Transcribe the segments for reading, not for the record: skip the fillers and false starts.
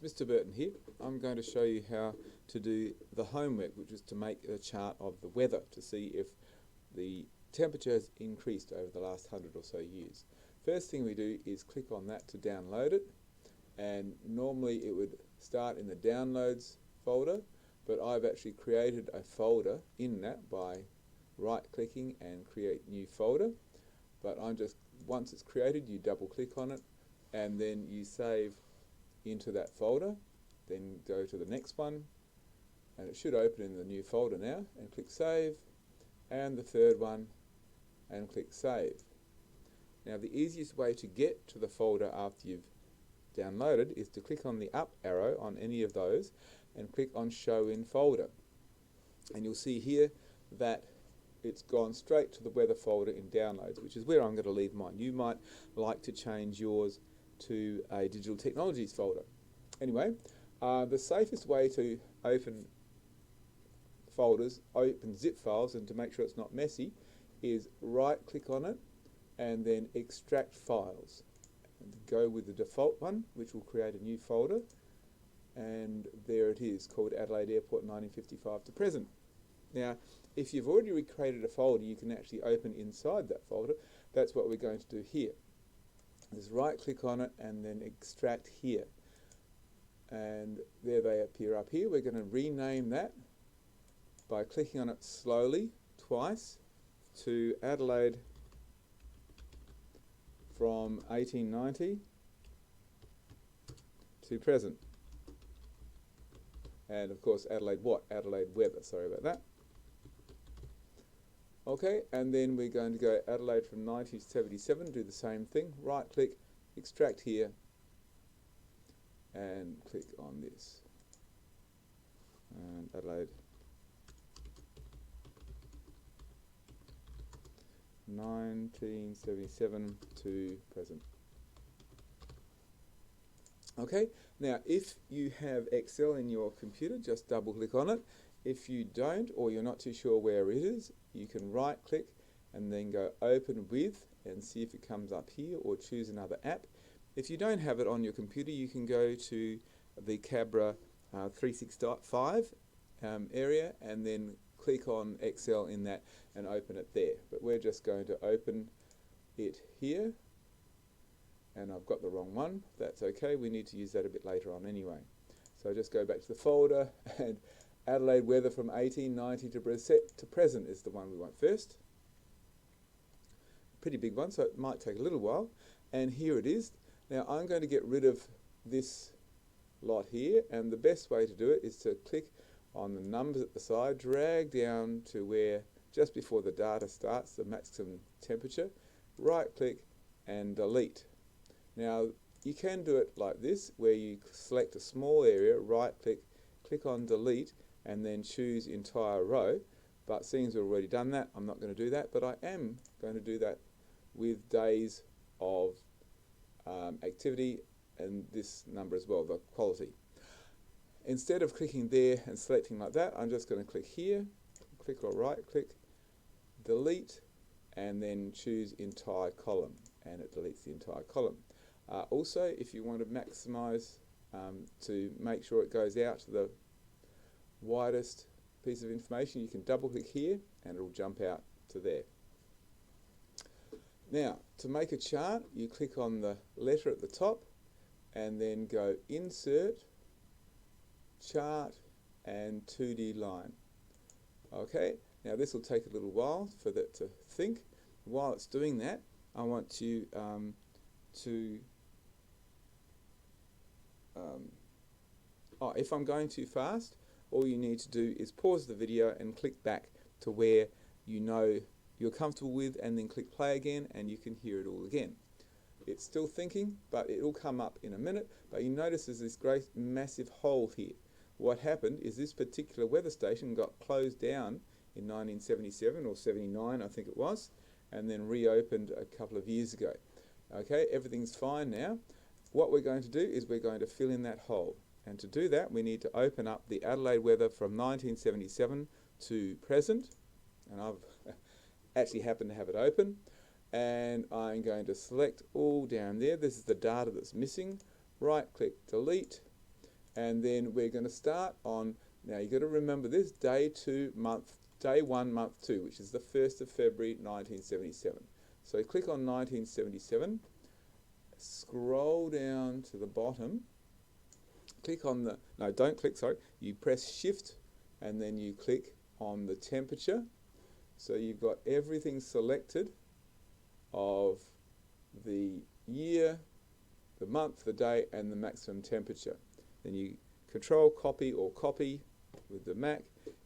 Mr. Burton here. I'm going to show you how to do the homework, which is to make a chart of the weather to see if the temperature has increased over the last 100 or so years. First thing we do is click on that to download it, and normally it would start in the downloads folder, but I've actually created a folder in that by right clicking and create new folder. But once it's created, you double click on it and then you save into that folder, then go to the next one, and it should open in the new folder now, and click save, and the third one, and click save. Now the easiest way to get to the folder after you've downloaded is to click on the up arrow on any of those and click on show in folder, and you'll see here that it's gone straight to the weather folder in downloads, which is where I'm going to leave mine. You might like to change yours to a digital technologies folder. Anyway, the safest way to open folders, open zip files, and to make sure it's not messy, is right click on it and then extract files, and go with the default one, which will create a new folder, and there it is, called Adelaide Airport 1955 to present. Now if you've already recreated a folder, you can actually open inside that folder. That's what we're going to do here. Just right click on it and then extract here, and there they appear up here. We're going to rename that by clicking on it slowly twice to Adelaide from 1890 to present, and of course Adelaide what? Adelaide weather, sorry about that. Okay, and then we're going to go Adelaide from 1977, do the same thing, right click, extract here, and click on this, and Adelaide 1977 to present. Okay, now if you have Excel in your computer, just double click on it. If you don't, or you're not too sure where it is, you can right click and then go open with and see if it comes up here, or choose another app. If you don't have it on your computer, you can go to the Cabra 365 area and then click on Excel in that and open it there. But we're just going to open it here, and I've got the wrong one. That's okay, we need to use that a bit later on anyway. So just go back to the folder, and Adelaide weather from 1890 to present is the one we want first. Pretty big one, so it might take a little while. And here it is. Now I'm going to get rid of this lot here, and the best way to do it is to click on the numbers at the side, drag down to where just before the data starts, the maximum temperature, right click and delete. Now you can do it like this, where you select a small area, right click, click on delete, and then choose entire row. But seeing as we've already done that, I'm not going to do that, but I am going to do that with days of activity and this number as well, the quality. Instead of clicking there and selecting like that, I'm just going to click here, click or right click, delete, and then choose entire column, and it deletes the entire column. Also, if you want to maximize to make sure it goes out to the widest piece of information, you can double click here and it will jump out to there. Now to make a chart, you click on the letter at the top and then go insert, chart, and 2D line. Okay, now this will take a little while for that to think. While it's doing that, I want you if I'm going too fast, all you need to do is pause the video and click back to where you know you're comfortable with, and then click play again and you can hear it all again. It's still thinking, but it will come up in a minute. But you notice there's this great massive hole here. What happened is this particular weather station got closed down in 1977 or 79, I think it was, and then reopened a couple of years ago. Okay, everything's fine now. What we're going to do is we're going to fill in that hole. And to do that, we need to open up the Adelaide weather from 1977 to present. And I've actually happened to have it open. And I'm going to select all down there. This is the data that's missing. Right click delete. And then we're going to start on, now you've got to remember this, day 1, month 2, which is the 1st of February 1977. So click on 1977, scroll down to the bottom, click on the, no, don't click, sorry, you press Shift and then you click on the temperature. So you've got everything selected of the year, the month, the day, and the maximum temperature. Then you Control Copy or Copy with the Mac,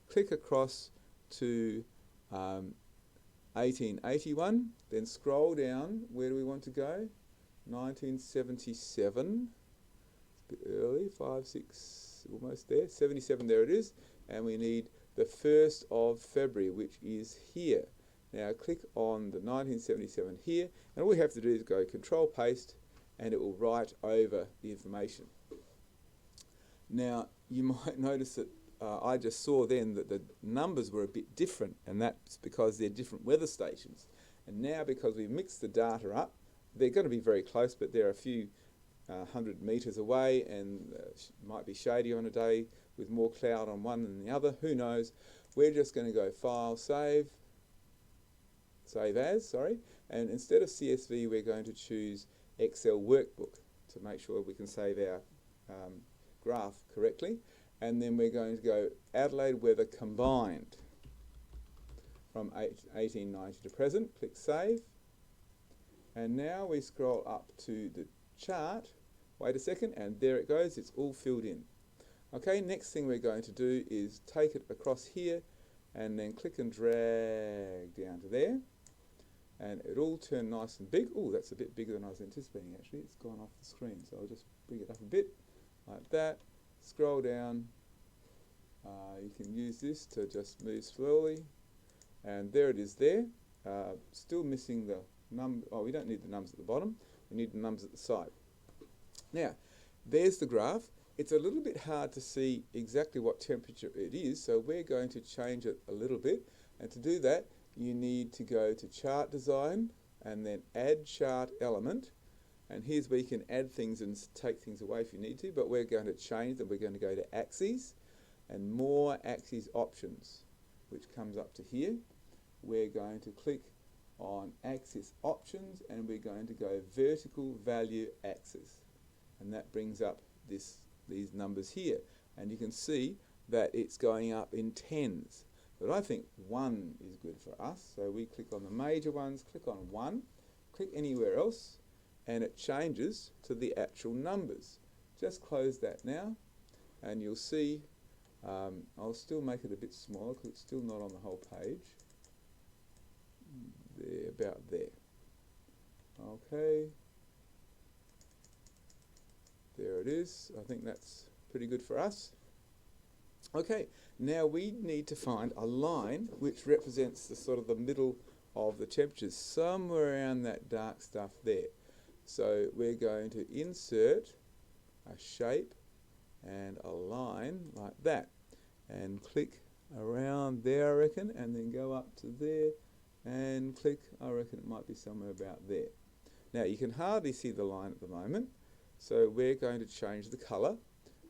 click across to 1881, then scroll down. Where do we want to go? 1977. It's a bit early, 5, 6, almost there. 77, there it is. And we need the 1st of February, which is here. Now click on the 1977 here, and all we have to do is go Control Paste, and it will write over the information. Now you might notice that I just saw then that the numbers were a bit different, and that's because they're different weather stations. And now, because we've mixed the data up, they're going to be very close, but they're a few 100 metres away, and might be shady on a day with more cloud on one than the other. Who knows? We're just going to go File, Save As, and instead of CSV, we're going to choose Excel Workbook to make sure we can save our graph correctly. And then we're going to go Adelaide weather combined from 1890 to present. Click Save. And now we scroll up to the chart. Wait a second, and there it goes. It's all filled in. Okay, next thing we're going to do is take it across here and then click and drag down to there. And it'll turn nice and big. Oh, that's a bit bigger than I was anticipating actually. It's gone off the screen, so I'll just bring it up a bit like that. Scroll down. You can use this to just move slowly, and there it is there. Still missing the number. Oh, we don't need the numbers at the bottom. We need the numbers at the side. Now, there's the graph. It's a little bit hard to see exactly what temperature it is, so we're going to change it a little bit. And to do that, you need to go to Chart Design and then Add Chart Element. And here's where you can add things and take things away if you need to, but we're going to change them. We're going to go to Axes and More Axes Options, which comes up to here. We're going to click on Axis Options, and we're going to go Vertical Value Axis. And that brings up these numbers here. And you can see that it's going up in tens. But I think 1 is good for us. So we click on the major ones, click on 1, click anywhere else, and it changes to the actual numbers. Just close that now, and you'll see, I'll still make it a bit smaller because it's still not on the whole page. There, about there. Okay. There it is. I think that's pretty good for us. Okay, now we need to find a line which represents the sort of the middle of the temperatures, somewhere around that dark stuff there. So we're going to insert a shape and a line like that, and click around there, I reckon, and then go up to there and click, I reckon it might be somewhere about there. Now you can hardly see the line at the moment, so we're going to change the colour,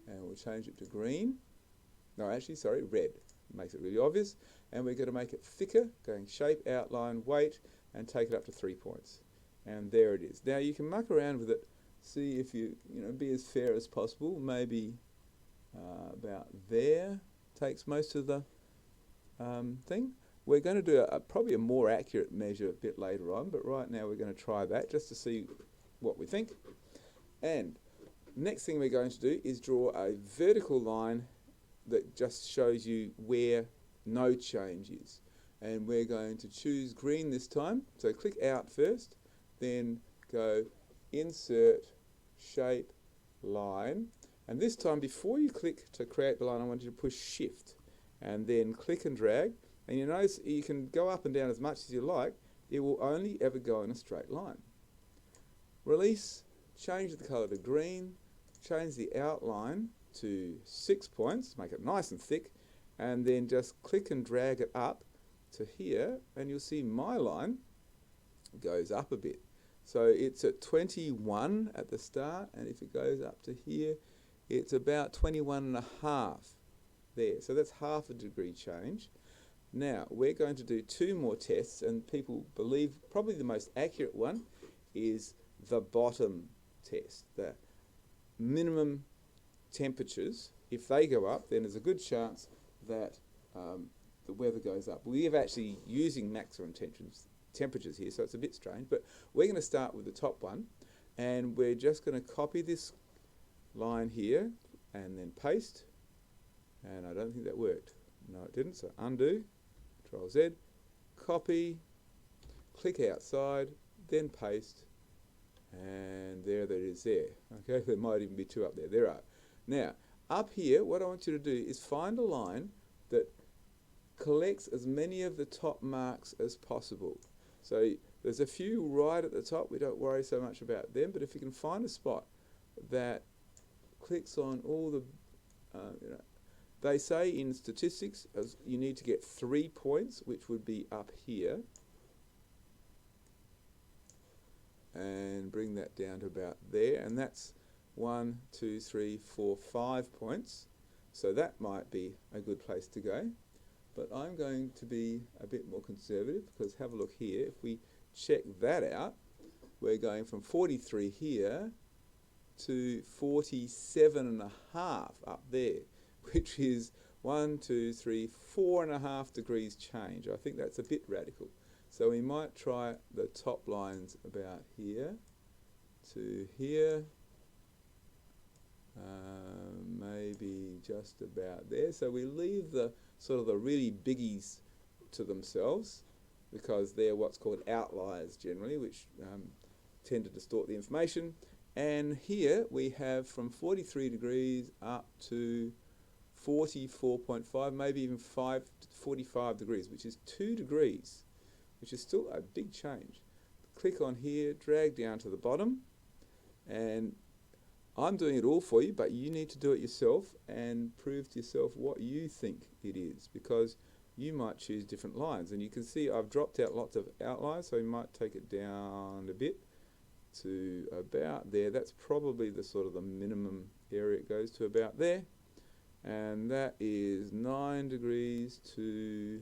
and we'll change it to green. No, actually, sorry, red. It makes it really obvious. And we're going to make it thicker, going shape, outline, weight, and take it up to 3 points. And there it is. Now you can muck around with it, see if you be as fair as possible. Maybe about there takes most of the thing. We're going to do probably a more accurate measure a bit later on, but right now we're going to try that just to see what we think. And next thing we're going to do is draw a vertical line that just shows you where no change is. And we're going to choose green this time. So click out first, then go Insert, Shape, Line. And this time, before you click to create the line, I want you to push Shift and then click and drag. And you notice you can go up and down as much as you like. It will only ever go in a straight line. Release, change the colour to green, change the outline to 6 points, make it nice and thick, and then just click and drag it up to here, and you'll see my line goes up a bit. So it's at 21 at the start, and if it goes up to here, it's about 21.5 there. So that's half a degree change. Now, we're going to do 2 more tests, and people believe probably the most accurate one is the bottom test. The minimum temperatures, if they go up, then there's a good chance that the weather goes up. We're actually using maximum temperatures here, so it's a bit strange, but we're going to start with the top one, and we're just going to copy this line here and then paste, and I don't think that worked. No, it didn't, so undo, Control Z, copy, click outside, then paste, and there that is there. Okay, there might even be 2 up there. There are. Now, up here, what I want you to do is find a line that collects as many of the top marks as possible. So there's a few right at the top. We don't worry so much about them, but if you can find a spot that clicks on all the, they say in statistics you need to get 3 points, which would be up here, and bring that down to about there, and that's 1, 2, 3, 4, 5 points. So that might be a good place to go. But I'm going to be a bit more conservative, because have a look here. If we check that out, we're going from 43 here to 47.5 up there, which is 1, 2, 3, 4.5 degrees change. I think that's a bit radical. So we might try the top lines about here to here, maybe just about there. So we leave the sort of the really biggies to themselves, because they're what's called outliers generally, which tend to distort the information. And here we have from 43 degrees up to 44.5, maybe even 45 degrees, which is 2 degrees, which is still a big change. Click on here, drag down to the bottom, and I'm doing it all for you, but you need to do it yourself and prove to yourself what you think it is, because you might choose different lines. And you can see I've dropped out lots of outliers, so you might take it down a bit to about there. That's probably the sort of the minimum area it goes to, about there. And that is 9 degrees to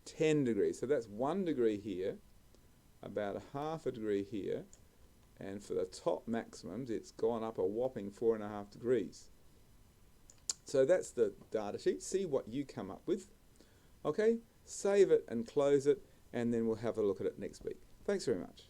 10 degrees. So that's 1 degree here, about a half a degree here, and for the top maximums it's gone up a whopping 4.5 degrees. So that's the data sheet. See what you come up with. Okay, save it and close it, and then we'll have a look at it next week. Thanks very much.